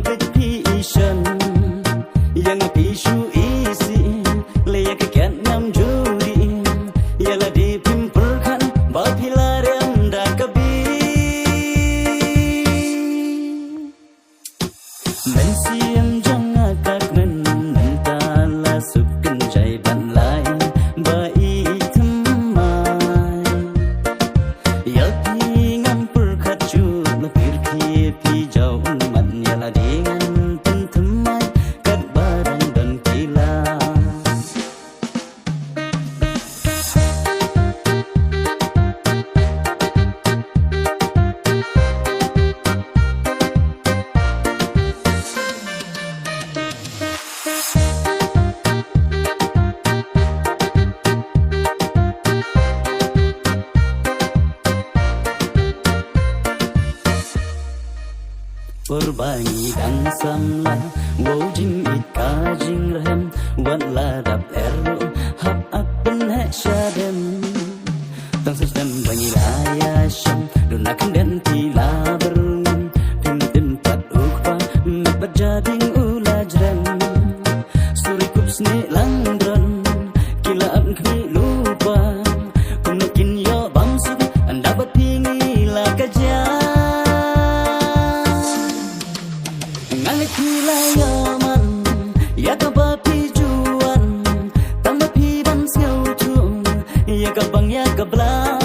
petition yang isu isi layak ken nam juri yala di pimpulkan bapilariam da kabi mensiam janga kaknen mentala sukan jai ban lai bai thmai yati ngam pulkat chu lapir khi pi jau man yala dengan penthmai kat barang dan kila Perbangi dan samla wojing ika jing rem wan la dap erlo hap apen he shadem tang sistem bangi laya sham donakan dan tila berlum tim tim pat ukpa nabat jading ulajrem suri kupsne langdran kila ab kni lupa kunakin yo bamsu andabat pingi la kaja Kilayaman ya kabapi juan tambah piban seutung ya kabang ya kablang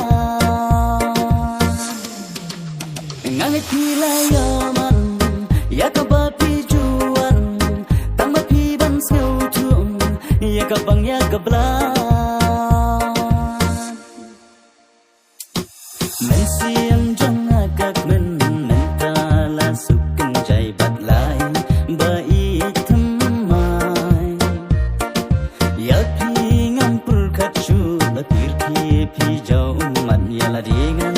ngalit kilayaman ya kabapi juan tambah piban seutung ya kabang ya kablang mensiam janga kakmen mentala sukan jai bat lai bai thmai yati ngam pulkat chu lapir khi pi jau man yala dengan